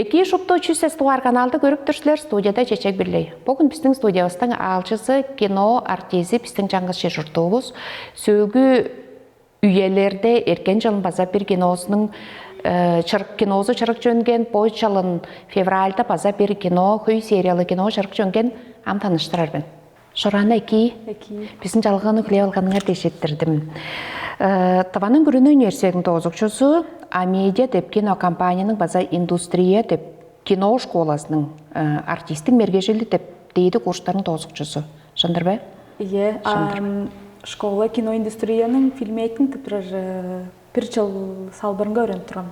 Эки шупто чүсес туар каналды көріп тұрсылар студияда чечек бірлей. Бүгін біздің студиябыстың алчысы кино артизи біздің жаңғыз шешіртуыбыз. Сөгі үйелерде еркен жылын база бір киносының кинозы чырық жөнген бой жылын февральда база бір кино, көй сериалы кино чырық жөнген ам таныштырар бін. Шораны әки, біздің жалғаны күлей алғаныңар дешеттірдім. Таваның бүріні университетінің тоғызықшысы Амедиа деп кино компанияның база индустрия деп кино школасының артистің мергежелі деп дейді курстардың тоғызықшысы. Шындар бә? Иә, школа кино индустрияның фильмейтін тіпірір бір жыл салбырынға өрен тұрам.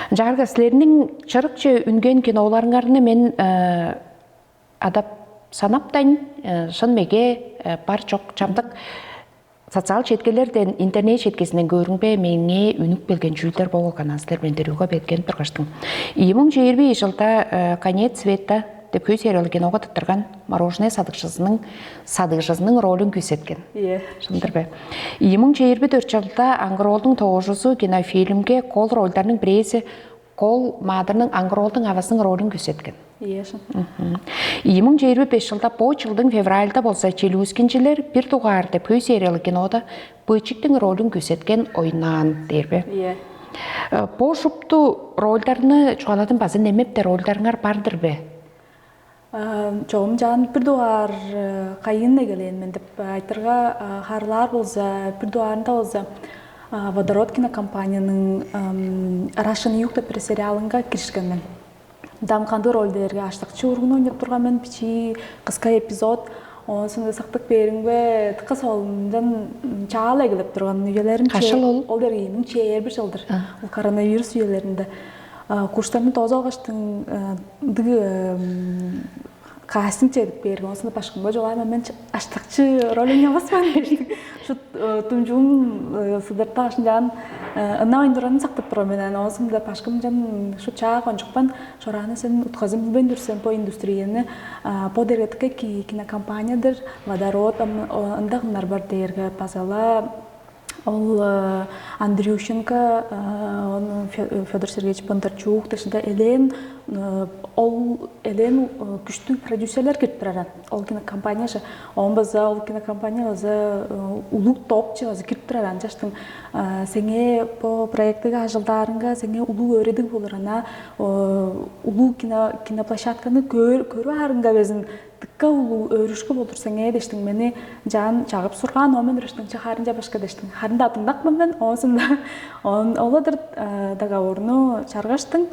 Жарғы, сілерінің чырықчы үнген киноларыңарыны мен адап санаптайын шын меге бар жоқ чамдық социал четкелерден интернет четкесінен көрінбе менге үнік белген жүлдер болған асылар мен дөріуға белген тұрғаштың. 2020 жылда «Конец света» деп көй сериалы киноға тұттырған мороженое садықшысының ролін көсеткен. Шындыр бе. 2024 жылда Аңғыролдың 900 кинофильмге қол ролдарының біресі қол мадырының Аңғыролдың авасының ролін көсеткен. 2025 жылда бұл жылдың февральда болса Челюскинчілер бір туғар деп көй сериалы кинода бөйчіктің ролін көсеткен ойнан дербе. Бұл жұпты ролдарыны чуаладың базы немепті ролдарыңар бардыр бе? Жоғым жан бір туғар қайын егелен мен деп айтырға қарлар болса, бір туғарында болса Водород кинокомпанияның Рашын юқта бір сериалынға кірішкенмен. Дамқанды рөлдерге аштықчы ұрғын ойнап тұрған мен пичи қысқа эпизод, сонда сақтық беріңбе тықыс олымдан чағал әгіліп тұрған үйелерін қашыл ол? Ол дәргейінің чейер бір жылдыр. Ол коронавирус үйелерінде. Курстарын тоз алғаштың дығы қастың чедіп берген. Осында башқынға жоғай мен аштықчы рөлін явасман дештік. Тұмжуым сыдырта ашын жағын ына ойындыранын сақтып тұрған менен. Осында башқым жан шучақ оншықпан шораны сен ұтқазым бен дүрсен по индустрияны по дергетікі кинокомпаниядыр Водород ындағынар бар дергі пазала. Ол Андрющенко, Федор Сергеевич Бондарчук, ташында Элен, ол Элен күшті продюсерлер кетіп тұраран. Ол кинокомпанияшы, он база ол кинокомпания база улуг топчы база кетіп тұраран. Жаштың сәңе по проекттіға жылдарыңға сәңе улуг өредік болырана, улуг киноплощадканы көрі арыңға безін тыққа улу өрішкі болдыр сәңе дештің мені жан чағып сұрған, омен үріштің чағарын жабашқа дештің. Харында атыңдақ мен, осында оладыр договорны чарғаштың,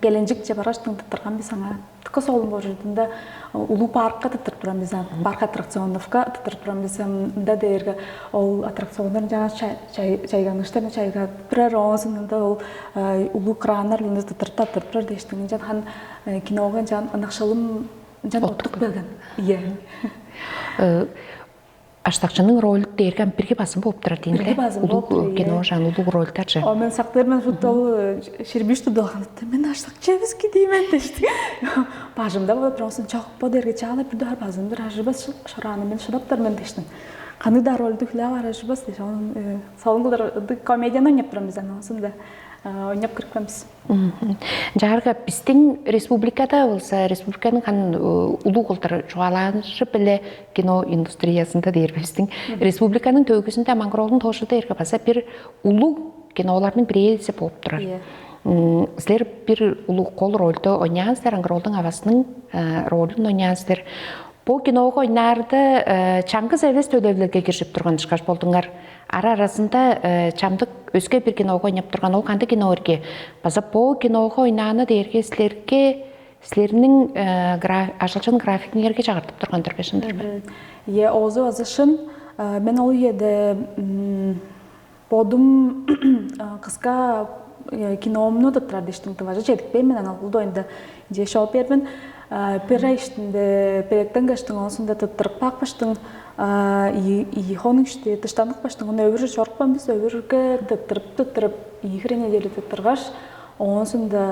келенжік жабараштың тұттырған бесаңа. Тыққа солын бұл жердіңді улу паркқа тұттырып тұрам бесам, парк аттракционовқа тұттырып тұрам бесам, да дәргі ол аттракционларын жаңа чайғаныштарын чайға тұрар, осында ол улу кранар тұттырып тұрар дештің. Жан киноға жан анақшалым жан оттық белген. Аштақшының ролі дерген бірге басым болып тұрар дейінде? Бірге басым болып тұрар, кино жан ұлық ролдар жа. Мен сақтар мен ол шербешті доғанытты. Мен аштақшы емеске деймен дешті. Бажымда болып тұраусын чақ по дерге чағылай бір дұғар базымдыр. Ажырбас шыраны мен шыдаптар мен дештің. Қаны да ролді күлі ағар ажырбас деш. Салын қылдар комедияны ойнап тұрам бізден осында. Ойнап кіркпеміз. Жарғы, біздің республикада болса, республиканың ұлы қолдар жоғаланышы білі кино индустриясында дейірбі біздің. Республиканың төгісінде Аңғыролдың тоғышыда ерге баса бір ұлы киноларының бір елісі болып тұрар. Сілер бір ұлы қол рөлді ойнаңыздар, Аңғыролдың авасының рөлін ойнаңыздар. Бұл киноға ойнарды чаңғы зәвес төлевлерге кіршіп тұрған шықаш болдыңар. Арасында чамдық өзге бір киноға ойнап тұрған ол қанды кино өрге. База бұл киноға ойнаны дерге сілерінің ашылшын графикіңерге жағыртып тұрған түрбешіндір бі? Е, өзі азышын. Мен ол еді бодым қысқа киноомну тұттырар дештің тұважы жедік бей мен анал ойында же шоу бербін. Пера іштінде, перектен ғаштың осында тұттырып бақпаштың, иғоның іште тұштандық баштың, оны өвірі жорқпан біз өвірге тұттырып, иғыры неделі тұттырғаш, осында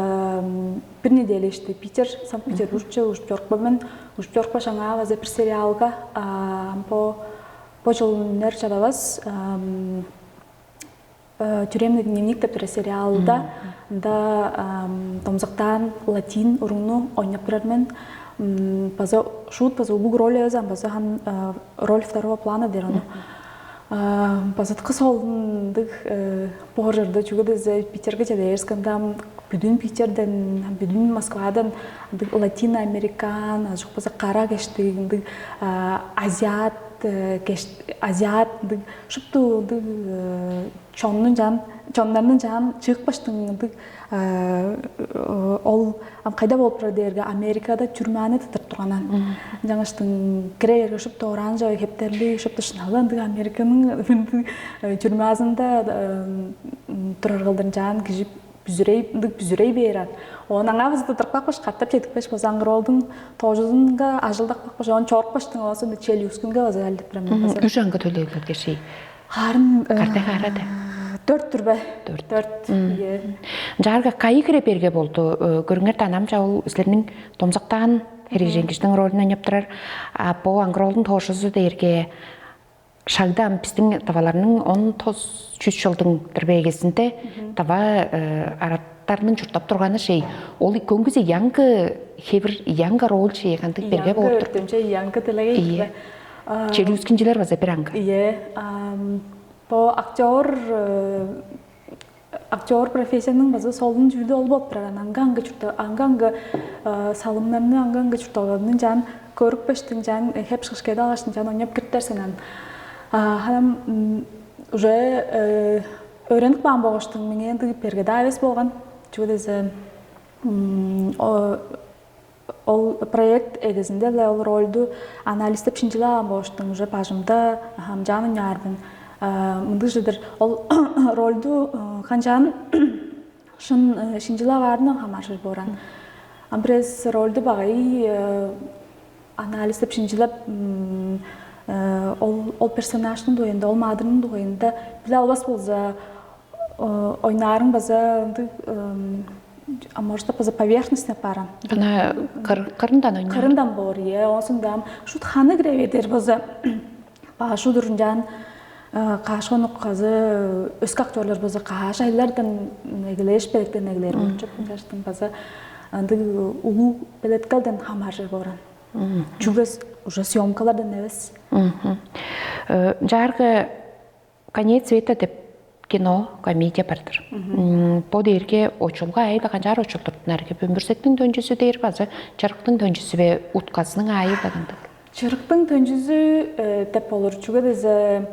бір неделі іште Питер, Санкт-Петербургче ұшып жорқпамен, ұшып жорқпа жаңа ваза бір сериалға, по жылынер жадаваз, тюремный дневник сериалда да томзактан латин урунну ойнап турармен. База шут база улуг роль язам, база хан роль второго плана дерону. База кыз олдындык пожырды чугадызы Питерге жадайырскандам бүдүн Питерден, бүдүн Москвадан латин американ, ажук база кара кештигиндик азиат азиат шупту чоннарнын жан чыгпаштыңдык ол кайда болуп тура дерге Америкада түрманы тытырып турганан жаңыштың кирерге шупту оранжевый хептерли шупту шыналандык Американын түрмасында тураргылдын жан кижип бүзүрей берат. Онан авызды тырпакпаш каттап жетикпеш базаңгыролдун тожузунга ажылдак бакпаш он чоркпаштың осунда челюскунга базалдып турам. Үжанга төлөйлөргө шей. Харын Карта карады. 4 турбе. 4. Жарга кайы кире берге болду. Көрүңөр танам жабыл силердин томзактан эреженгичтин ролун ойноп турар. По аңгыролдун тошузу дерге шагдам биздин таваларынын 10-3 жылдын тирбегесинде тава араттарынын журтап турганы шей. Ол көңгүзү яңгы хевир яңгы рол шей кантык берге болду. Яңгы делеге. Челюскинжилер база беранга. По актер профессияның базы солдың жүлді ол болып тұрар. Анганга салымнарны анганга чурталарының жан көрік бештің жан хеп шығышкеді алаштың жан ойнап кірттерсенен. Ханам уже өренік баған болғыштың менен перге дайвес болған. Жүгедесі ол проект егізінде ол ролду анализтеп шинжиле алған болғыштың уже пажымда жанын ярбын. Мындық жедір ол ролду қанжан шын шинжиле барын хамаршыр боран. Амбрез ролду бағай анализтеп шинжилеп ол персонаждың дойында, ол мадырның дойында біле албас болса ойнарын база а может база поверхностный пара. Ана кырындан ойнар. Кырындан бор, онсындам шут ханы греведер база ба шудурун жан кашону казы өск актерлер база каш айлардан негелеш белектен негелер болчу каштын база анды улуу белеткалдан хамаржыр боран. Чугас уже съемкалардан эбес. Жаргы конец света деп кино, комедия бардыр. По дерге очулга айлаган жар очулдуртунарге бөмбүрсектин төнжүсү дейр базы, чарыктын төнжүсү бе уткасынын айы багындыр. Чарыктын төнжүсү деп болур. Чугадызы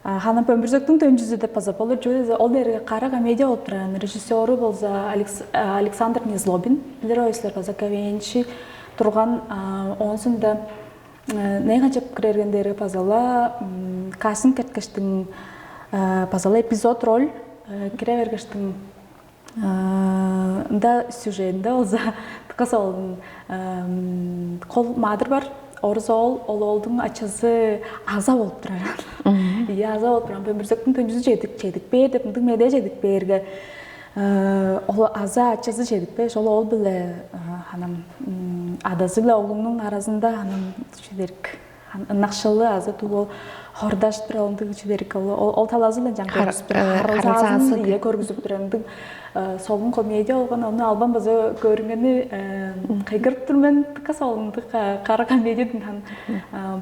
хана бөмбүрсектин төнжүсү деп база болур. Чугадызы ол дерге кара комедия болуп турган. Режиссеру болса Александр Незлобин. Билер ойсулар база КВНчи турган онсунда нейга жеп кирергендери базала касым кеткештин базала эпизод роль кире бергештин да сюжетинде олза тыкасолдун кол мадыр бар орзол олдун ачасы аза болуп турар. Аза болуп турган бөмбүрсектин төнжүсү жедик бер деп мындык меде жедик берге ол аза ачасы жедик бе ол биле анам адасы биле оглунун арасында анам чедерик ынакчылы аза тугул хордаш туралындык чедерик ол талазы эле жан көргүзүп тургандык солун комедия болгон аны албан база көрүнгөнү кайгырып турмен касалындык кара комедиядан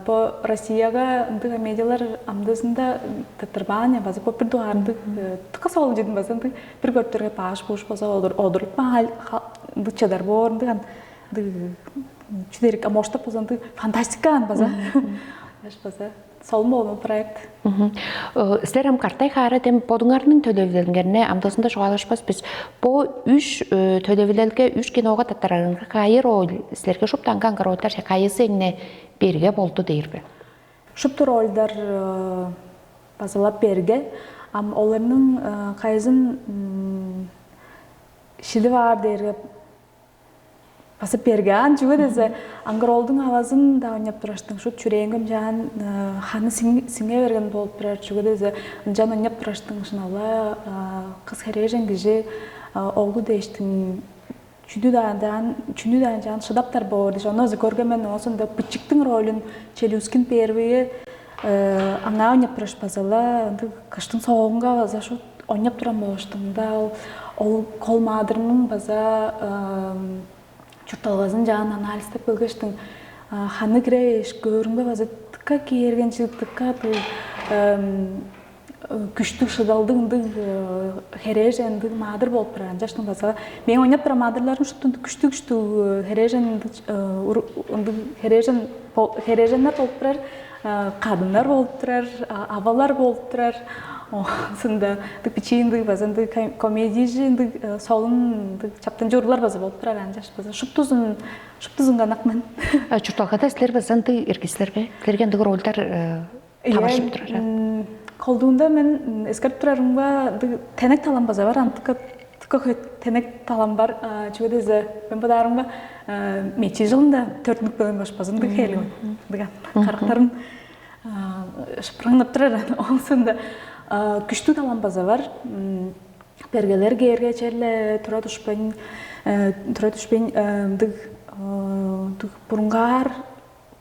по Россияга ынтык комедиялар амдысында татырбаня база көп дуардык касалын жедин база бир көртөргө паш буш база одуруп дычадар бордыган чедерик амоштап база фантастикан база база солмолу проект. Силер ам картай хары тем подуңарның төлөвлөнгөрүнө амдасында чугалашпас биз. По 3 төлөвлөлгө 3 кинога татараңга кайыр роль силерге шуптанган ролдар кайысы эмне берге болду дейрби. Шупту ролдар базалап берге, ам оларның кайызын шили бар дейрге басып берген, жүгө дезе аңгыролдың авазын да ойнап тураштың шут чүреңгім жан ханы сиңе берген болуп турар, жүгө дезе жан ойнап тураштың шынала кыз хережен кижи оглу дейштің чүнүдан жан шыдаптар боор деш, оны өзі көргемен осында пычыктың ролын Челюскин первые аңа ойнап тураш базала, кыштың соғуңга база шут ойнап туран болуштугунда ол кол маадырынын база чурталгазын жаан анализдеп келгештиң ханы киреш көрүнгө база тыкка киергенчилик тыкка күчтүү шыдалдыгындык хережендик маадыр болуп турган жаштын база мен ойнап турган маадырларым уштун күчтүү хереженнер болуп турар, кадындар болуп турар, абалар болуп турар. Сонда печеньдик базанды комедийжиндик солундык чаптан жуурлар база болуп турар анжаш база шуптузун ганакмын. Чурталгада силер базанды эркислерге киргендик ролдар табашып турар. Колдуунда мен эскерт турарымга тенек талам база бар, антыкка тенек талам бар. Чугадезе мен бадарымга мечи жылында 4 бөлүм башпазымды хелим. Карактарын шыпыраңнап турар. Сонда күчтүү талам база бар. Бергелер кээрге черле тура түшпөйн бурунгар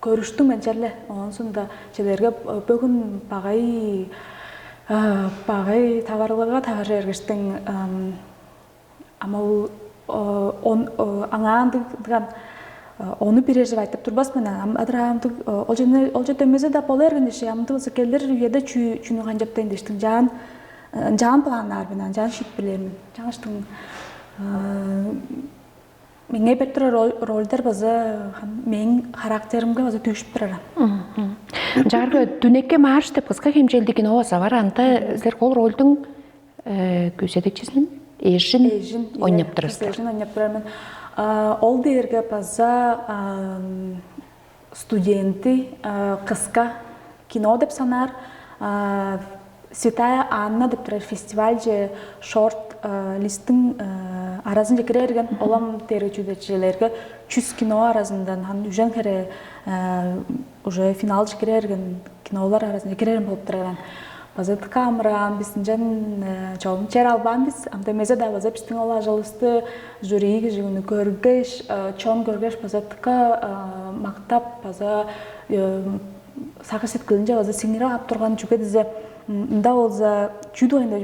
көрүштүм мен черле. Сонда челерге бөгүн багай товарларга товар жергештиң амал аңаандык onu переживать айтып турбас менен адыраамдык ол жерде эмезе да боло эрген деши амды болсо келдер үйөдө чүнү канжаптайын дештиң жаан планар менен жаан шит билемин жаңыштың меңе бер турар ролдер база менин характеримге база түйүшүп турар. Жаргы дүнекке марш деп кыска кемчелди кино баса бар, анда силер кол ролдун күзетекчисинин эжин ойноп турасыздар. Эжин ойноп турармын. Ол дээрге база студенти кыска кино деп санар. Святая Анна деп турар фестиваль же шорт листтин арасын же кире берген олам теречүдечилерге 100 кино арасынан хан үжен кере уже финал же кире берген кинолар арасында кирерин болуп турган. База камера бисинжен чоң чер албан биз амда мезе да база биздин ола жалысты жюриге жигүнү көргөш чоң көргөш база мактап база сакысет кылынжа база сиңире ап турган жүгөдүзе мында болса чүдү айында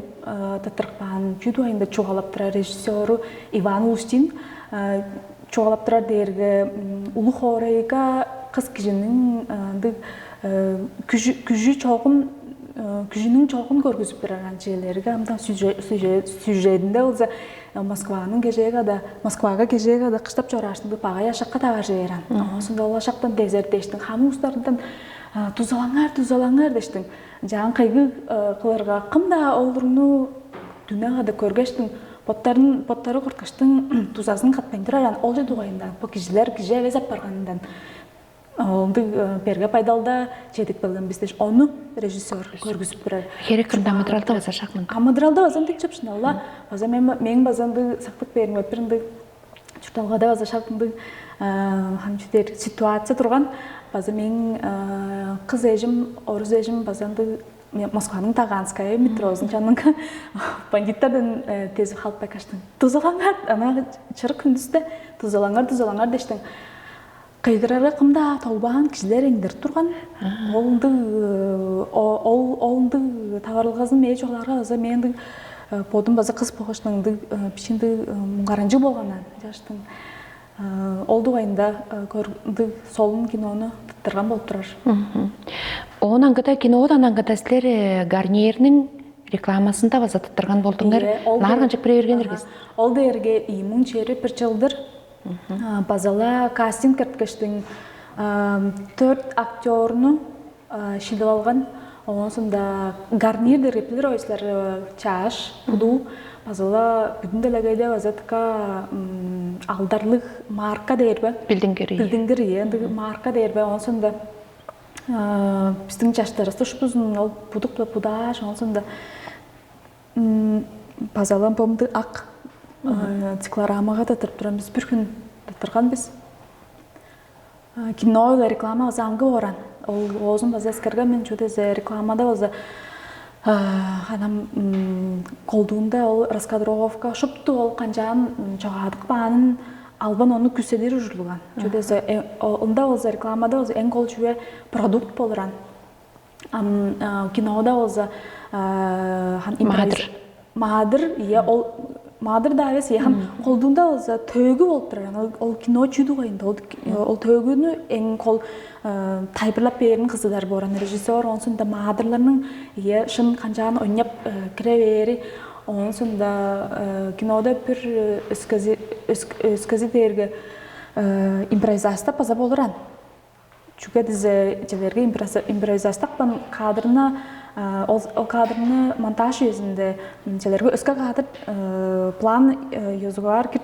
татыркпан чүдү айында чугалап турар режиссеру Иван Устин чугалап турар дээрге улуу хорейга кыз кишинин күжүнүн чогун көргүзүп турган жерлерге амда сюжетинде болса Москвага кежеге да кыштап чораштын багай ашакка товар жээран. Осунда ол ашактан дезертештин хамустардан тузалаңар дештин. Жан кайгы кылырга кымда олурну дүнага да көргөштүң поттары корткаштын тузасын катпайын тураран ол же дугайында бу кишилер киже везеп баргандан олду берге пайдалда жетип келген биздеш ону режиссер көргүзүп турар. Керек кында материалда баса шакмын. Материалда базан тик чапшын алла. База мен базанды сактык берип өпүрүндү. Чурталгада база шактынды хамчутер ситуация турган. База мен кыз эжим, орус эжим базанды Москванын Таганская метросун жанынка бандиттардан тез халпай каштын. Тузалаңар, ана чырык күндүздө тузалаңар дештин. Кайдырарга кымда толбаган кишилер эңдер турган. Олунду товарлыгын мээ жоларга база менди подум база кыз погоштуңду пичинди муңгаранжы болгонан жаштын. Олду айында көрдү солун кинону таттырган болуп турар. Онан гыта кинодан ангыта силер Гарнирнин рекламасында база таттырган болдуңар. Нарганчык бирергендербиз. Ол дээрге имун чери бир жылдыр базала кастинг керткештиң 4 актерну шилип алган. Онсунда Гарнир деп билер ойсулар чаш, буду базала бүтүн делегейде базатка алдарлык марка дээрбе. Билдингери марка дээрбе. Онсунда биздин жаштарыбызды ушпузун ол будук будаш. Онсунда базалан помды ак циклорамага татырып турабыз. Бир күн татырган биз. Кино реклама заңгы оран. Ол озун база эскерге мен чөтөзе рекламада база анам колдуунда ол раскадровка шупту ол канжаан чогадык баанын албан ону күседир ужурулган. Чөтөзе онда болса рекламада болса эң колчубе продукт болуран. Кинода болса Мадыр ие ол Мадыр да эс яхан колдунда болса төөгү болуп турар. Ол кино чүйдү койунда. Ол төөгүнү эң кол тайпырлап берген кызыдар боран режиссер онсунда мадырларның ие шын канчаан ойнап кире бери онсунда кинода бир өскөзү берге импровизация паза болуран. Чуга дизе желерге импровизация пан кадрына ол кадрны монтаж yüzünde желерге өскө кадр план юзугар кип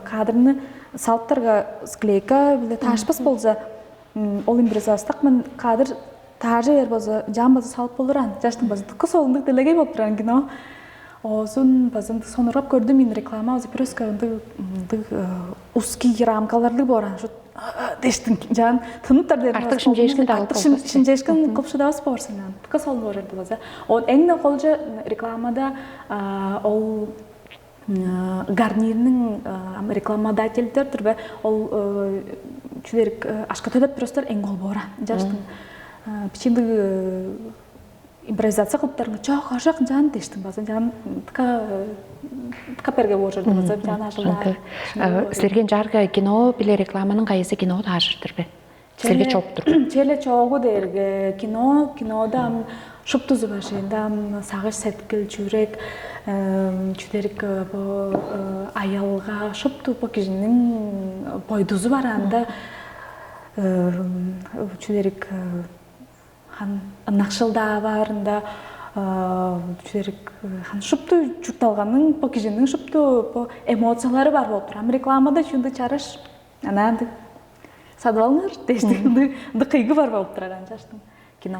кадрны салттарга склейка биле ташпас болса ол импровизация мен кадр тажы бер болса жан болса салып болуран. Жаштын болса кысолундук делеге болуп туран кино. Озун базын сонурап көрдүм мен реклама өзү просто узкий рамкаларды боран. Дештин жан тыныптар дер. Артык шимжешкин дагып болду. Шимжешкин копшудабыз борсунан. Кысол борду болса. Ол эң колжо рекламада ол гарнирнин рекламодательдер турбе ол чүлерик ашка төлөп просто эң кол бора. Жаштын бичиндиги импровизация кылыптарга чок ашак жан дештин базы жан каперге божорду базы жан ашылар. Силерге жарга кино биле рекламанын кайсы кино таашырдыр бе? Силерге чоктур. Челе чогу дерге кинода шуптузу башында сагыш сеткил жүрек чүдерик аялга шупту по кишинин бойдузу баранда чүдерик хан нақшылда барында чүдерик хан шупту чурталганын по кишинин шупту по эмоциялары бар болуп турам. Рекламада чунду чарыш ананды сатып алыңар дештинди кыйгы бар болуп турар жаштын кино.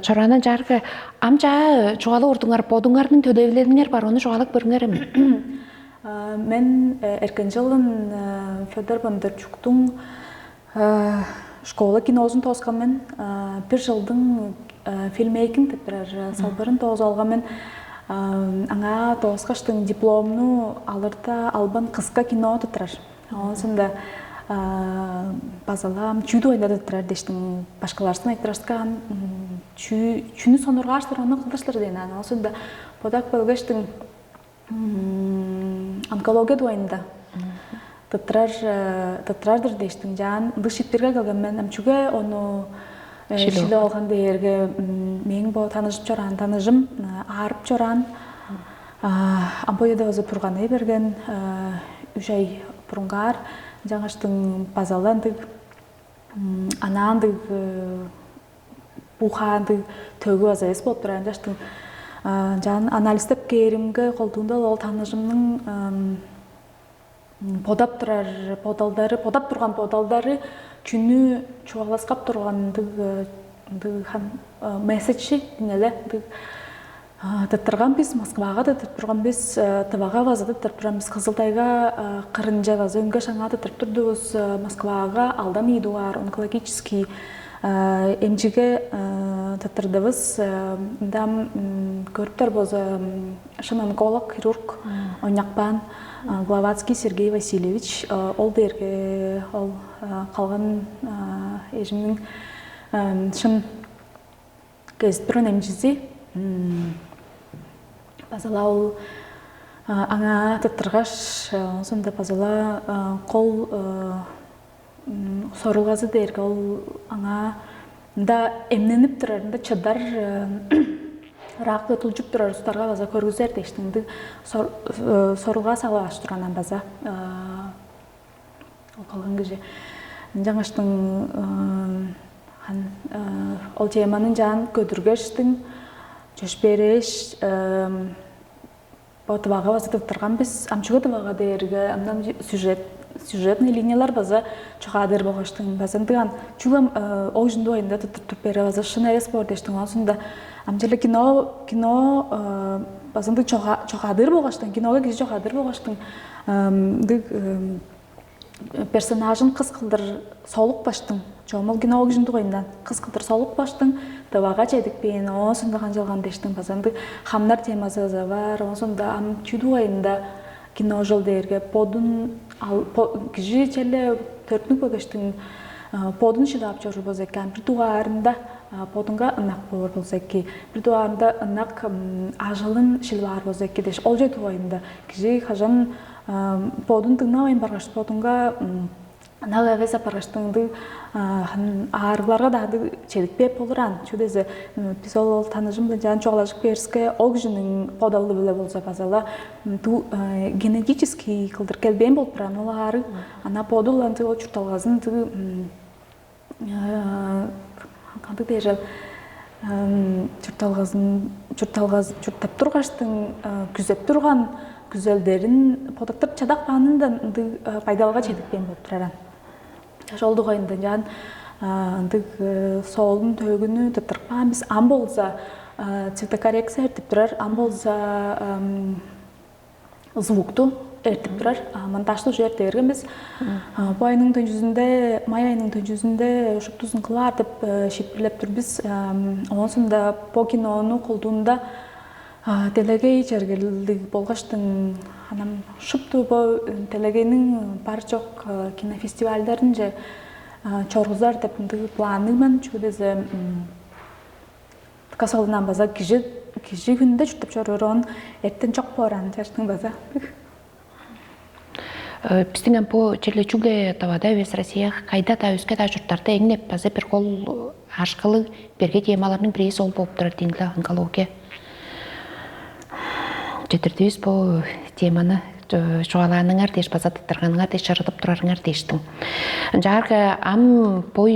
Чорана жаргы амча чугалы урдуңар бодуңардын төдөбүлериңер бар, оны чугалык көрүңөр эми. Мен эркен жылын Федор Бондарчуктун школа кинозун тоскан мен бир жылдың фильмейкинг деп салбарын тоз алган мен аңа тоскаштың дипломну алырда албан кыска кино тутрар. Онсунда базалам чүйдү ойнады тутрар дештин башкаларсын айтырашкан чүйнү сонургаштыр оны кылдыштыр дейнен. Онсунда подак бөлгөштүң онкология дуайында Тыттыраждыр дештің жан дышиптерге келген мен амчуге оны шиле алған дээрге мен бо таныжып чоран таныжым арып чоран ампойда өзі пурганы берген үжай пургар жаңаштың базаландык анандык бухандык төгү азайс болуп туран жаштың жан анализдеп керимге колдунда ол таныжымның подап турган подалдары күнү чуаласкап тургандыгы месседжи неле таттырган биз Москвага таттырып турган биз Тыбага база таттырып турган биз Кызылтайга Кырынжа база өңгө шаңа таттырып турдубуз Москвага алдан идуар онкологический эмжиге таттырдыбыз дам көрүптөр бозо шын онколог хирург ойнакпан Гловацкий Сергей Васильевич ол берге ол калган эжимдин шын кезбирон эмжизи базала ол аңа таттыргаш сонда базала кол сорулгазы дерге ол аңа да эмненип турар да чадар ракты тулжуп турар устарга база көргүзөр дештинди сорулга салаш туранан база ол калган киши жаңаштың ол теманын жан көтүргөштүң жөшбереш Тыбага база тыптырган биз амчуга Тыбага дээрге андан сюжетный линиялар база чугадыр болгоштун базандыган чулам ойжунду ойында туттуп бере база шын эрес бор дештин онсунда амжеле кино базанды чугадыр болгоштун киного киши чугадыр болгоштун персонажын кыз кылдыр солук баштың жомол киного кишинди ойундан кыз кылдыр солук баштың Тыбага чедикпен онсунда канжалган дештин базанды хамнар темасы бар онсунда ам чүйдү ойында кино жол дээрге подун киши челе төртүнүк бөгөштүн подун шыдап жорубуз экен бир тугаарында подунга ынак болор болса эки, бир дуарында ынак ажылын шилбар болса эки деш, ол жету ойында. Кижи хажан подун тыңна ойын баргаш, подунга ынак эвес апаргаштыңды арыларга дагы чедикпеп болуран. Чудезе биз ол таныжым да жан чоглашып берске, ол кишинин подалы беле болса базала, ту генетический кылдыр келбейм болуп туран, ол ары ана подуланты ол чурталгазын кантык дежел чуртап тургаштың күзөп турган күзөлдерин подоктор чадакпанын да пайдалга чедикпен болуп тураран. Жолду койунда жан соолдун төгүнү тыптырпамыз, ам болса цветокоррекция эртип турар, ам болса звукту эртип турар, монтажды уже эрте бергенбиз. Бу айнын түнжүзүндө, май айнын түнжүзүндө ушуптузун кылаар деп шипирлеп турбуз. Онсунда по кинону кылдуунда делегей жергелдик болгоштун анан шупту бу делегейнин бар жок кинофестивалдарын же чоргузар деп планымын. Чудезе касалынан база кижи күндө чуртап чоророн эртен чок боран жаштың база. Биздин по Черлечуге тавада вес Россия кайда та өскө та журттарда эңнеп база бир кол ашкылы берге темаларынын бири сол болуп турат дейинде онкология. Жетирдибиз бу теманы чуаланыңар деш база тыттырганыңар деш чарытып турарыңар дештиң. Жарга ам по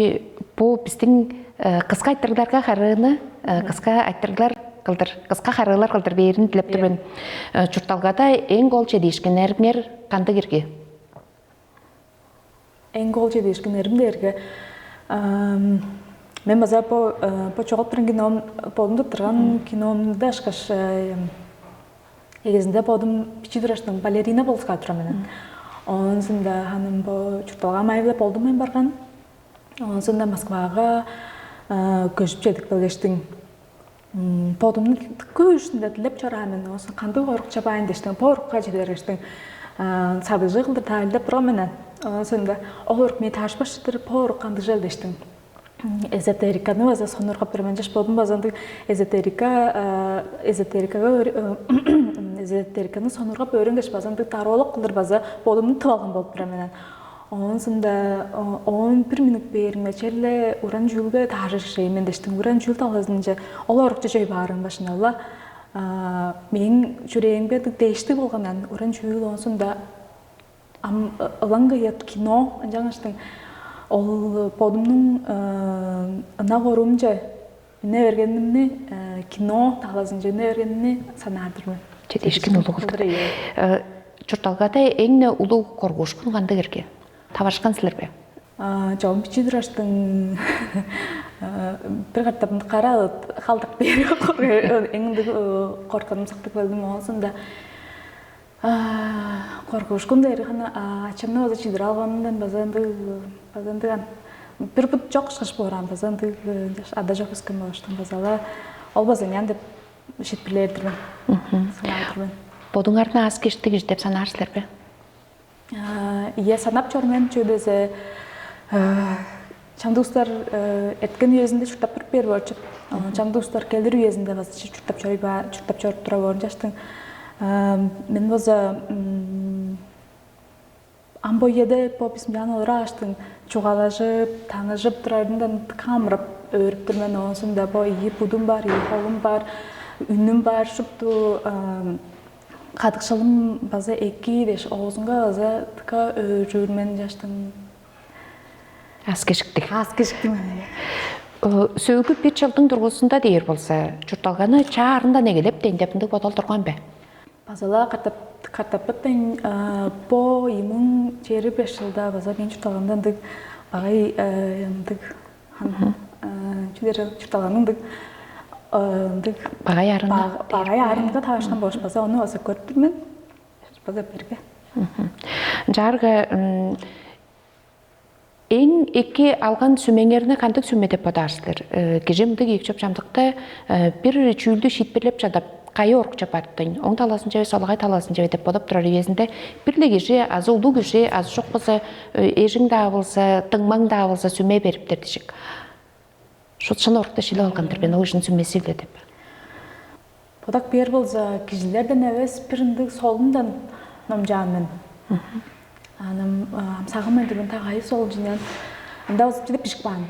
биздин кыска айтырдарга харыны, кыска айтырдар кылдыр, кыска харылар кылдыр берин тилеп турбун. Чурталгада эң гол чедишкенермер канды кирги? Эң гол чедишкенермерге мен база по чогот турган кином, подумду турган киномда ашкаш эгезинде подум пичидураштын балерина болска тура менен. Онсунда ханым бу чурталга майылып болдум мен барган. Онсунда Москвага көчүп жетип келгештиң. Подумдун көчүндө тилеп чораамын. Онсун кандай орук чабайын дештиң, порукка жетергештиң. Сабыжы кылдыр тайлеп турган менен. Онсунда орук мени ташпаштыр, порук кандай жел дештиң. Эзотериканы база сонорга бермен жаш болдум базанды эзотериканы сонорга өрөнгөш базанды таролог кылдыр база болумду тып алган болуп тура менен. Онсунда 11 минут бериңе челе уран жүүлгө тажышый мен дештим. Уран жүүл талазынча олорукча жөй барын башында мен жүрегимге дешти болгонан уран жүүл онсунда ылаңгыят кино жаңыштың ол подумнун ынак орумча эмне бергенимни кино талазынча эмне бергенимни санаардырмын. Жетишкен улуу кылдыр. Чурталгада эң улуу коргушкун кандай кирги? Табашкан силерби? Жон пичидураштын бир каттап кара калдык берип эң корконум сактык болдум. Онсунда коркушкун дери хана ачамны база чидире алганымдан базанды бир бут жок чыгыш боран базанды ада жок эскен болуштун базала ол базанян деп шитпилердирмин. Санаадырмын. Бодуңардын аз кештиги деп санаарсыздарбы? Ие санап чормен чөдөзө чамдуустар эткен үйөзүндө чуртап туруп берип болчу. Чамдуустар келдир үйөзүндө база чуртап чоруп тура болон жаштың. Мен база амбойеде пописим жана ыраштың чугалашып, таныжып турарындан камырып өрүп турмен. Онсунда бо ийи будум бар, ийи колум бар, үнүм бар, шупту кадыкшылым база эки деш оозунга база тыка өрүрмен жаштың. Аз кешиктик. Сөөгүп Сөөгүп бир жылдың тургусунда дейер болса, чурталганы чаарында негелеп тендепиндик бодол турган бе? Базала картапыттын по имын чери 5 жылда база мен чурталгандан багай чурталганын багай арында табашкан болуш база оны база көрүптүрмүн. База берге. Жарга эң эки алган сүмеңерine кантык сүмө деп атаарсыздар? Кежимдик эки чөп жамдыкта бир чүүлдү шитпирлеп жадап кайы орк чапаттын. Оң таласынча же солгай таласынча деп бодоп турар үйөзүндө бирле киши, азы улуу киши, азы жок болсо эжиң да болсо, тыңмаң да болсо сүмө бериптир дешик. Шотшан орта шиле алгандыр бен ол үшін сүммесиле деп. Подак бер болса кижилерден эвес пиринди солундан номжанын. Анам сагымын деген тагай сол жинен. Анда озып жиде пишкпан.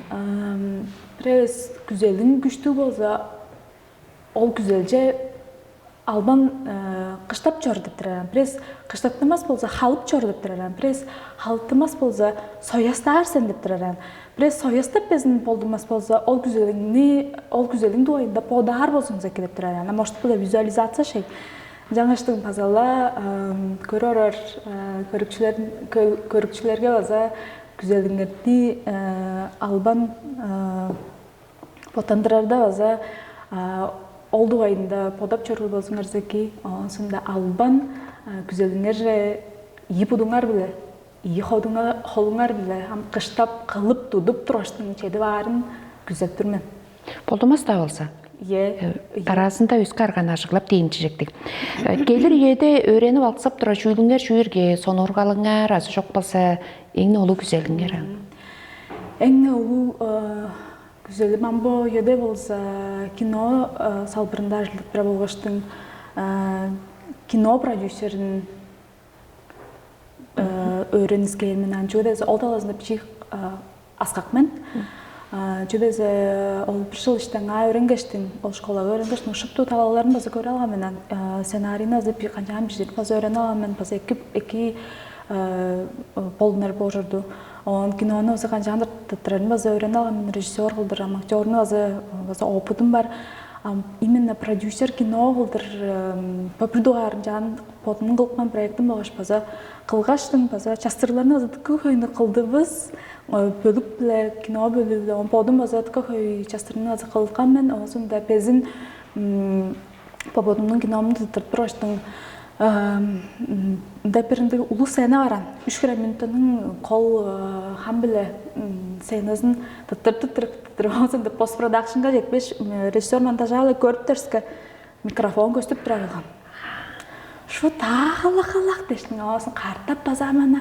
Прес күзелин күчтүү болса ол күзелже албан кыштап чор деп турарам. Прес кыштаптамас болса халып чор деп турарам. Прес халыптамас болса соястаар сен деп турарам. Прес соястап безин болдумас болса ол күзелиң дуайында подар болсун зеке деп турарам. Может бул визуализация шей. Жаңаштын пазала көрөрөр көрүкчүлөргө болса күзелиңерди албан потандырарда болса ол дуайында подап чорул болсуңар зеки, сонда албан күзелиңер ии будуңар биле, ии холуңар биле, кыштап кылып тудуп тураштын чеди баарын күзеп турмен. Болдумас да болса. Арасында өскө арган ажыглап дейинчижектик. Келир үйөдө өйрөнүп алсап тура жүүлүңөр жүүргө сонургалыңар азы жок болса эң улуу күзелиңер. Эң улуу күзели мамбо үйөдө болса кино салбырында ажылдык бара болгоштун кино продюсерин öğrenizken men jodeze oltalazında bir askakmen jodeze ol bir yıl işten öğrengeçtin ol şkola öğrengeçtin uşuptu talalarını bazı göre alamenen senariyini azı bir kancan bir şey bazı öğren alamen bazı iki polner borurdu on kinonu bazı kancandır titrerini bazı öğren alamen rejissör kıldıram aktörünü bazı opudum var именно продюсер кино кылдыр попридуар жан потунун кылган проектин багыш база кылгаштын база частырларны азаттыкы көйүнү кылдыбыз бөлүп биле кино бөлүп он подун база көй частырны азы кылган мен осунда безин пободумдун киномун тытырып тураштын дәперинде улуу сцена баран 3 минуттан кол хам биле сценасын тытыр осунда постпродакшнга жетпеш режиссер монтажалы көрүп терске микрофон көстүп тура калган. Шу тагылак дештин осын картап базамана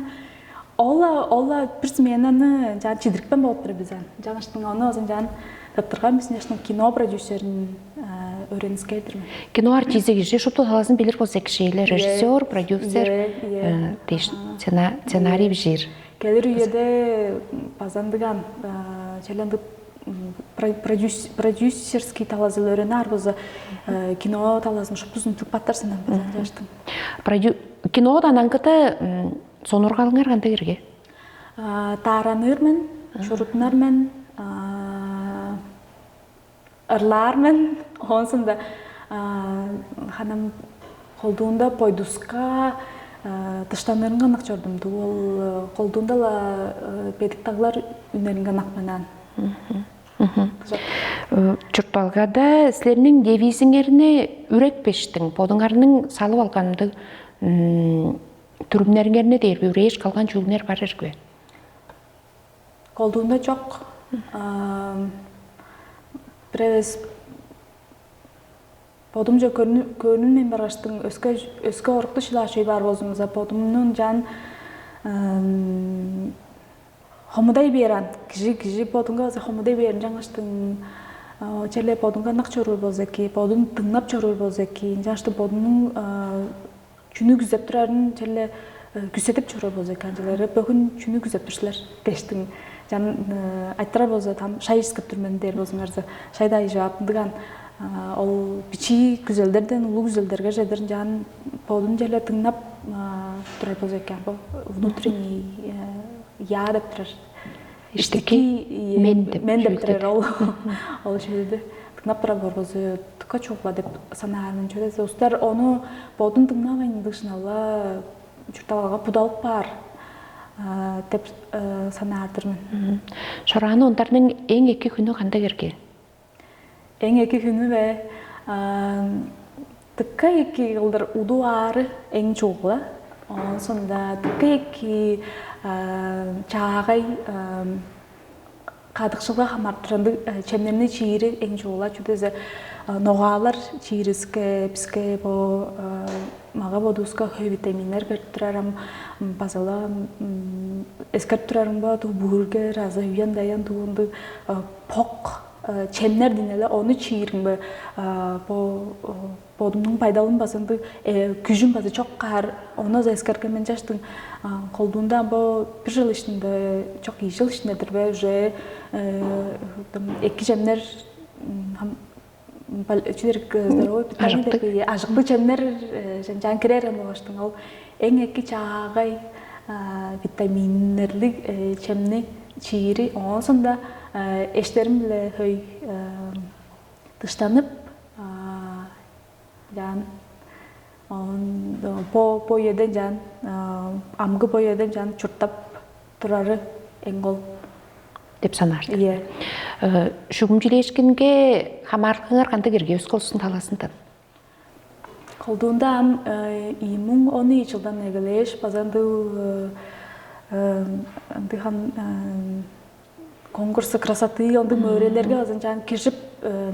ола бир сменаны жан чидирикпен болуп тур бизен. Жаңыштын аны озун жан таптырган бизин кино продюсерин öğreniniz geldirme. Kino artisti kişi şu tutalazın bilir bolsa kişiyle rejissör, prodüser, ssenarij bir. Gelir üyede bazandıgan çelendik продюсерский талазыл öğrener bolsa kino talazın şu tuzun çok battarsından bazan yaştım. Kinodan ankıta sonurgalыңар kanda gerge? Taranırmen, şurupnarmen, ырлармен, онсында ханам колдуунда пойдуска тыштанырынган ак жордум. Ол колдуунда ла бедик таглар үнөрүнгөн ак менен. Чурталгада силердин девизиңерне үрекпештиң, подуңарның салып алганды түрүмнөрүңөрүнө дейби, үреш калган жүүлүңөр бар эрге? Колдуунда жок. Превес подумжа көрүнүн бараштың өскө орукты шилашый бар болсумуза подумнун жан хомудай беран кижи подумга хомудай берин жаңаштың челе подумга нак чорул болсо эки подум тыңнап чорул болсо эки жаңаштын подумнун чүнү күзөп турарын челе күзөтүп чорул болсо эки анчалары бүгүн чүнү күзөп турсулар дештиң жан айтыра болсо там шай искип турмен дер болсуңарса шайдай жаптыган ол бичи күзөлдерден улуу күзөлдөргө жедер жан подун желе тыңнап турар болсо экен внутренний я деп турар иштеки мен деп турар ол жерде тыңнап турар болсо тука чогла деп санаарын чөйдө устар ону подун тыңнабайын дышнала чурталга пудалык бар деп санаардырмын. Шораны онтарның эң эки күнү кандай керге? Эң эки күнү бе тыкка эки кылдыр удуары эң чогула. Сонда тыкка эки чаагай кадыкчылга хамартырынды чемнемни чиири эң чогула. Чүдөзө ногалар чиириске бизге бо мага бодуска витаминдер берип турарам базала эскерт турарым ба ту бургер азы уян даян туунду пок çemler dinele onu çiğirin be bodumның пайдалын басынды күжін басы çok қар оны заискарка мен жаштың қолдуында bu bir yıl içinde çok iyi yıl içindedir ve уже iki çemler здоровое питание деп ажықты чемнер жан кирер болуштун ал эң эки чаагай витаминнерлик чемни чиири оңосунда эштерим биле хөй тыштанып жан по еден жан амгы по еден жан чуртап турары эң гол деп санарды. Шүгімжілешкінге хамарқыңар қанды керге өз қолсын таласынды? Қолдуында имун оны жылдан егілеш, базанды конкурсы красоты, онды мөрелерге азын жан кешіп,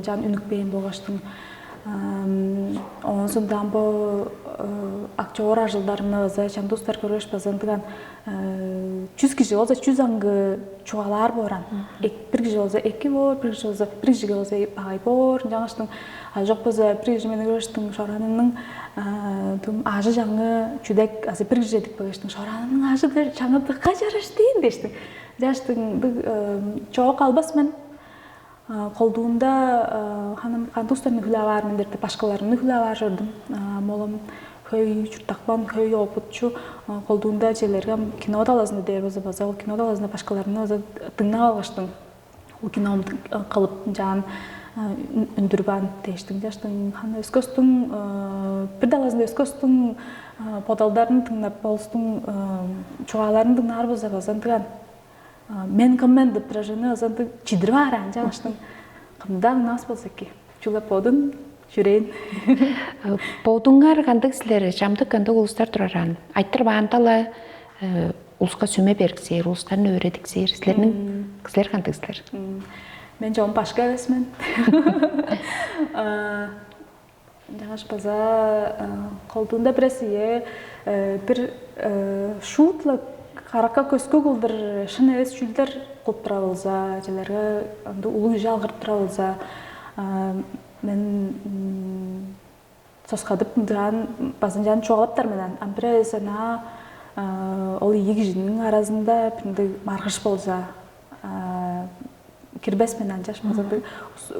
жан үнікпейін болғаштың. Onun sondan bu aktör ajıllarını çam dostlar görüş bazandıgan 100 kişi olsa 100 angı çuvalar boran. Bir kişi olsa 2 bor, bir kişi olsa 1 kişi olsa pay bor. Жаңаштың жоқ болса bir kişi meni görüştің şoranının tüm ajı жаңы çüdek azı bir kişi dedik bakıştың şoranının ajı da жаңы dıkka жараштын deştің. Жаштың çok albas men Қолдуында ханым кандустарны хүләвар мендерде башкаларны хүләвар жүрдüm. Молым көй чуртакпан көй опутчу қолдуында желерге кино даласында дербезе база ол кино даласында башкаларны өзі тыңнап алгаштым. Ол кином кылып жан үндүрбан тештин жаштын хан өскөстүн бир даласында өскөстүн подалдарын тыңнап болстун чугаларын тыңнар база базантыган мен коммен деп прожены азанты чидырваран жаңаштың кымдан нас болса ки чула подун жүрейин подуңар кандык силер жамдык кандык улустар тураран айттыр баантала улуска сүмө бергисер улустарын өйрөтиксер силердин силер кандык силер мен жон башка эмесмин жаңаш база колдунда биресе бир шутлык Қараққа көзгі көлдір шын әвес жүлдер қылып тұра болса, желерге ұлы жалғырып тұра болса, мен сосқадып базын жан çoğalaptar менен. Ампіре сана ол екі жиннің аразында марғыш болса, кірбес менен жаш базынды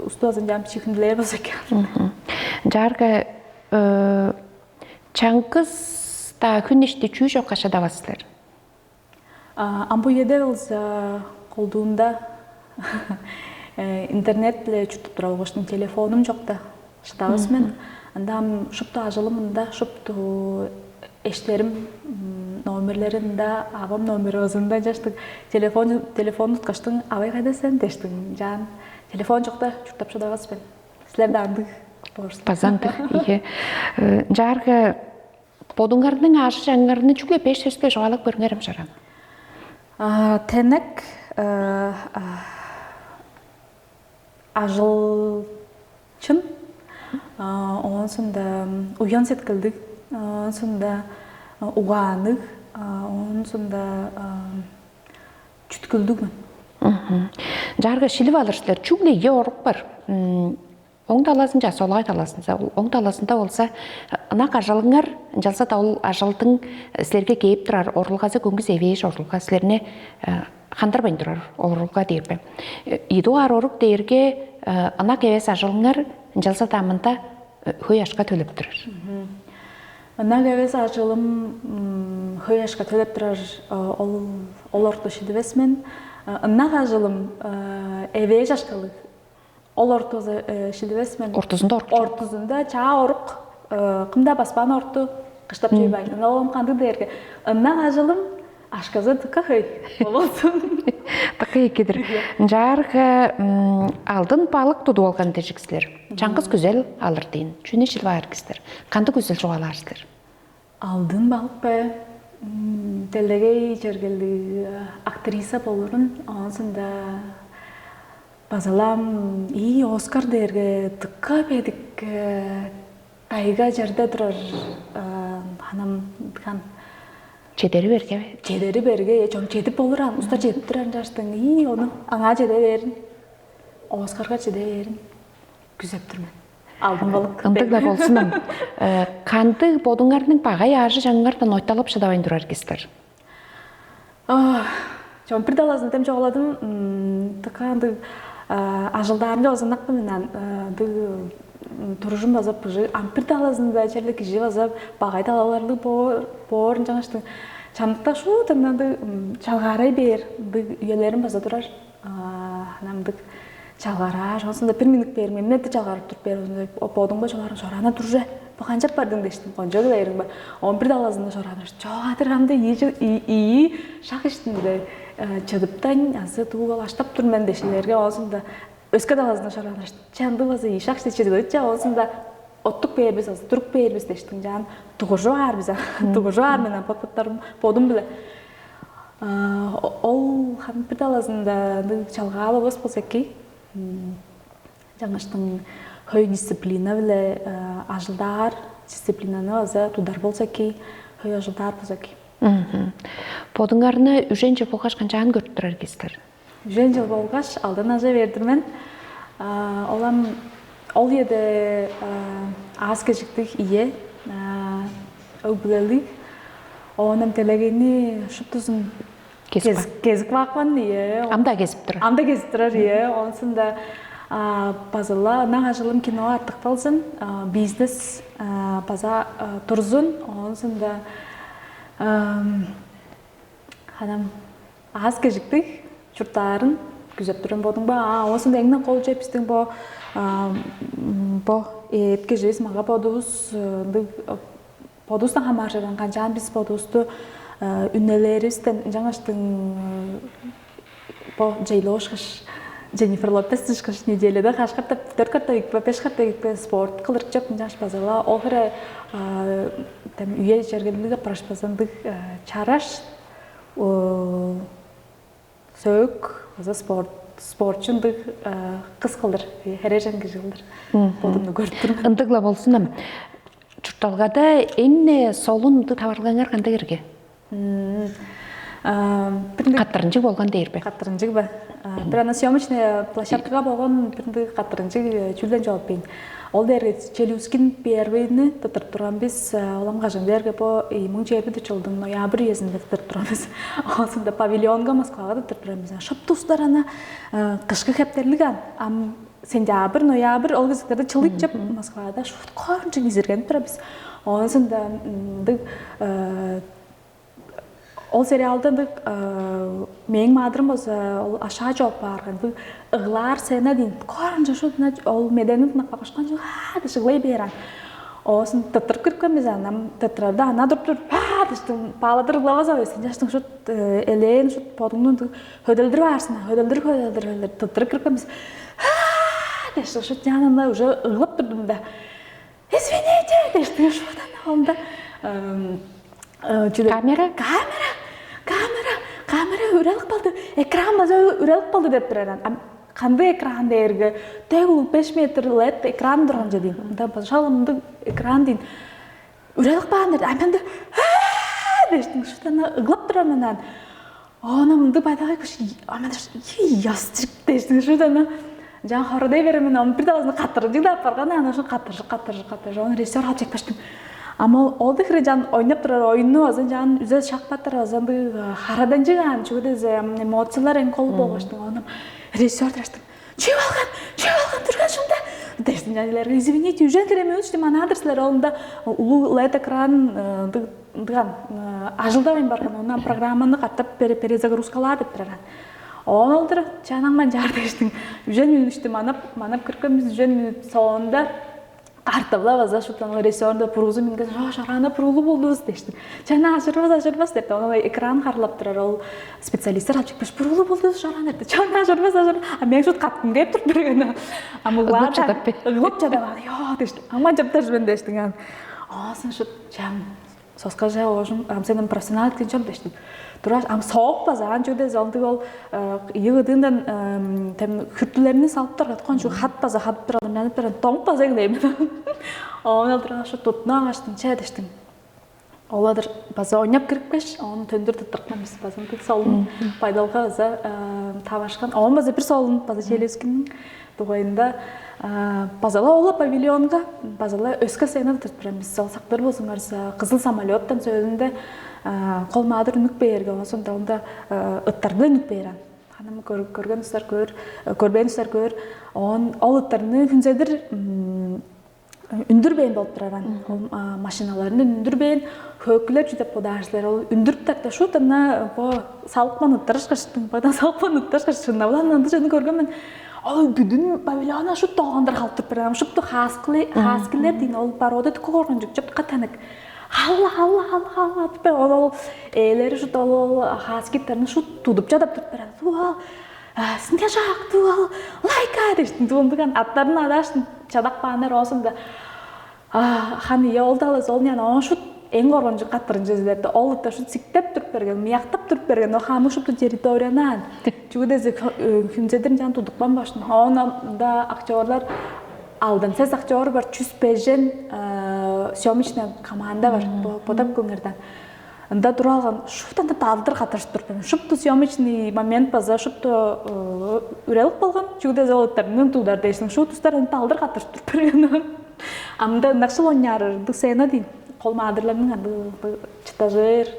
ұсты базын жан пчихінділер болса кен. Жарғы чаңқыз та күнешті чүй жоқ қашада басылар? Амбуеде болса қолдуында интернет біле чүттіп тұра болғаштың телефоным жоқта шыдабыз мен. Андам шыпты ажылымында, шыпты эштерім номерлерінде, абам номері өзінде жаштың телефон тұтқаштың абай қайда сен дештің жан. Телефон жоқта чүттіп шыдабыз мен. Сілерді андық болырсың. Базандық, ие. Жарғы подуңардың ашы жаңғарыны чүгле пеш сөзге жоғалық көріңерім жарам. Тәнік ажылчын, оның сонда уян сеткілдік, оның сонда уғанық, оның сонда чүткілдік мен. Жарғы шіліп алырсылар, чүгле е орық бар. Оң таласында, солай таласында, оң таласында олса, ынақ ажалыңар, жалса да ол ажалдың сілерге кейіп тұрар, орылғазы көңгіз әвейш орылға сілеріне қандырбайын тұрар, орылға дейірбі. Иду ар орық дейірге ынақ әвес ажалыңар, жалса дамында хөй ашқа төліп тұрар. Ынақ әвес ажалым хөй ашқа төліп тұрар, ол орты шедівес мен. Ынақ ажалым әвейш ашқалық. Ол ортузы шилдебес мен. Ортузында орық? Ортузында чаа орық. Қымда баспан орты қыштап жейбайды. Олым қанды дерге. Ыннақ ажылым ашқазы тұққа хүй. Олсын. Тұққа екедір. Жарғы алдын балық тұды олған дежіксілер. Жаңғыз күзел алыр дейін. Чүне шілва әргістер. Қанды күзел жоғаларсылар? Алдын балық бә. Телегей жергелді актриса болырын. Онсында Базалам, Оскар дерге тұққа бедік тайға жерде тұрар ханам дұқан. Чедері берге бе? Чедері берге, чон чедіп болыран, ұста чедіп тұран жаштың, оны аңа жеде берін. Оскарға чедерін күзеп тұрмын. Алдым болып. Ындык да болсунам. Канды бодуңардын багай ажы жаңгардан ойталып шыдабайн турар кестер. Жон придалазын тем жоғаладым. Таканды ажылдарында озанақпы менен туружум базап пыжы. Придалазында черлік жи базап багай талаларды борын жаңаштың. Чандықта шу таңданды чалғарай бер. Үйелерін база турар. Намдық чалғара, жоғысында бір минут бер, мемнетті чалғарып тұрып бер. Оподың ба жоғарын жорана тұржы. Бұқанчап бардың дештім, қонжа ғылайырың ба. Он бір далазында жорана үшті. Жоғатырғамды ии шақ іштінде чыдыптан азы туғал аштап тұрмен дешілерге оғысында өскі далазында жорана үшті. Чанды базы ии шақ ішті чеділді, оғысында оттық бербіз, тұрық бербіз дештің жан. Тұғыжу ар біза, тұғыжу ар менен подпыттарым подым біле. Ол хан бір далазында чалғалы өз болса ки. Жаңаштың хөй дисциплина біле ажылдар дисциплинаны аза тудар болса ки, хөй ажылдар болса ки. Подуңарны үжен жыл болғаш қанчағын көріп тұрар кестер? Үжен жыл болғаш алдын ажа бердірмен. Ол еді аз кежіктік ие, өбілелік. Оным телегені шыптызын кезік бақпан ие. Амда кезіп тұрар? Амда кезіп тұрар ие. Онысында базыла наға жылым кино артық болсын, бизнес база тұрзын. Онысында аз кежіктік жұрттарын күзеп тұрын болдың ба. Осында еңнен қол жепістің ба. Етке жес маға подустан хамаржыған қанжан біз подусты үннелерістен жаңаштың жайлы ошқыш Jennifer Lopez шыш неделеде қашқарта 4 қарта екпе, 5 қарта екпе спорт қылырып жап жаңаш базала. Ол қыры үйе жергелілігі параш базандық чараш сөйік спортшындық қыз қылдыр, әрі жәнгі жылдыр. Болдымды көріп тұрмын. Ындықла болсынам. Чұрталғада әңне солынды таварлағанғар қанда керге? Қаттырынжы болған дейір бе? Қаттырынжы ба. Бір ана съемочная площадкаға болған бірінді қаттырынжы чүлден жауап бейін. Ол дәрі Челюскин первыйны тұтыр тұрған біз оламға жындерге по 2020 жылдың ноябрь езінде тұтыр тұрған біз. Осында павильонға Москваға тұтыр тұрған біз. Шып тұстар ана қышқы қептерліған. Сентябрь, ноябрь, ол кезектерді чылық жеп Москвада шут қорыншы кезерген тұра біз. Осында ол сериалда мен мадырым болса аша жауап барған. Ұғылар сені дейін қорыншы шут ол меденің нақпақышқан жылға шығылай берен. Осын тұттыр кіркен біз анам тұттырады, ана дұрып тұр, паладыр ғылауыз ауысын. Жаштың шут әлейін шут подыңның хөділдір барсына, хөділдір, тұттыр кіркен біз. Дешті шут жанында уже ұғылып тұрдым да. Извините, дешті шут анамда. Камера үрелік балды, экран база үрелік балды деп тұраран. Қанды экран дәргі, тәгіл 5 метр лет экран тұрған жадейін. Шалымды экран дейін. Үрелік бағын дәрді. Айменді, дештің шутана ұғылып тұрамынан. Онымды байдағай көші, ястырып дештің шутана. Жан хорыдай беремен, оның бір даласында қаттыры жігді апарған, ана үшін қаттыры. Оны режиссер алып чекпаштым. Ама олды хире жан ойнап тұрар ойыны азан жан үзе шақпаттыр азанды харадан жиған чүгіде эмоциялар ең қолы болғаштың. Оным режиссер дәштің. Чүй алған тұрған шында. Дәштің жанелерге, извините, үжен кереме өтшті мана адресілер олында ұлы лайт экран ажылдавайын барған. Онан программаны қаттап перезагрузкалар деп тұраран. Он олдыр жанаңман жарды ештің. Үжен минут үшті манап кіркіміз үжен минут соңында артабла база шутанғы режиссерді пұрғызы менген жараны пұрғылы болдыңыз дештің. Жана ажырбас депті. Оны экран қарылап тұрар, ол специалистер алып чекпеш пұрғылы болдыңыз жараны депті. Жана ажырбас. А мен шут қаттым деп тұр біргені. Ұғылып жадап. Йо дештің. Ама жаптар жібен дештің. Осын шут жам. Сосқа жа оғын, сенің профессионал ктен жам дештің. Тураш, соғып базаған жөде залды ол еғыдыңдан күртілеріне салып тұрғат қон жүр хат база, хат бір алдым, мәніп бірін тоңып база ғылеймін. Оны алдырға шу тұтына ағаштың, чәдіштің. Оладыр база ойнап кіріпкеш, оны төндір тұттырқнан біз базан бұл солын пайдалға өзі табашқан. Оған база бір солын база желескінің дұғайында базала ола павильонға, базала өскі сайына тұрт біреміз. Сақтар болсын арса қызыл самолеттан сөзінде қолмадыр нүк бейерге, сонда онда ұттарды нүк бейерен. Ханым көрген ұстар көр, көрбен ұстар көр, ол ұттарыны күнзедір үндірбейін болып тұраран. Машиналарының үндірбейін көкілер жүдеп бұдашылар. Ол үндірттәкті шу тәнна салықпан ұттарыш қашыттың, байдан салықпан ұттарыш қашыттың. Олан анды жаны көрген мен, ол бүдін павильона шу тоғандар қалып тұрып бірам. Шыпты хаскілер дейін, ол пароды түкі қорған жүк, жөпті қатанық. Алла, ол әлері шу ол хаскеттерін шу тудып жадап тұрып бірам. Сінде жақты ол, лайка дештің, туындыған аттарын адаштың, чадақ бағанар осында. Ханы елдалы золнян, оң шут ең орған жүк қаттырын жезілерді, ол ұтта шут сіктеп тұрып берген, мияқтап тұрып берген, о хамы шутты территориянан. Жүгідезі күнзедірін жан тудықпан башын. Оңында актерлар алдын. Сәз актер бар, 105-жен съемочный команда бар, подап көңірден. Анда тұралған, шуптанда талдыр қатыршып тұрып. Шупты съемочный момент база, шупты үрелік болған, жүгідезі олыттарының тудар дейсің, шу тұстарын талдыр қатыршып тұрып. Амда нақшыл ойнярырды сәйна дейін. Қолмадырларының ады чытажыр.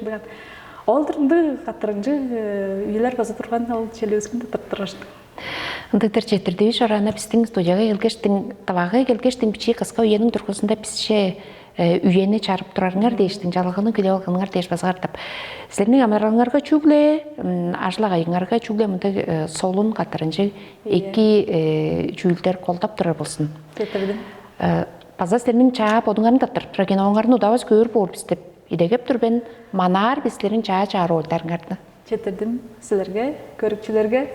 Олдырынды қатырынжы үйлер база тұрған ол челеускінді тұрттырашты. Ындықтыр жетірдей жорана біздің студияға келгештің, тавағы келгештің бічей қысқа үйенің тұрғысында бізше үйені чарып тұрарыңар дейштің, жалығының күле алғаныңар дейш базғардып. Сілерінің амаралыңарға чүгле, ажылағайыңарға чүгле мұнды солын қатырынжы екі чүйлдер қолдап тұрар болсын. Кетірдім. База сілерінің чаап одыңғарын таттыр. Праген оңғарын ұдауыз көр бол біздіп. Идегеп тұрбен манар біздерін чаары олдарыңарды. Кетірдім сілерге, көрікчілерге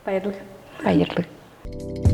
байырлық. Байырлық.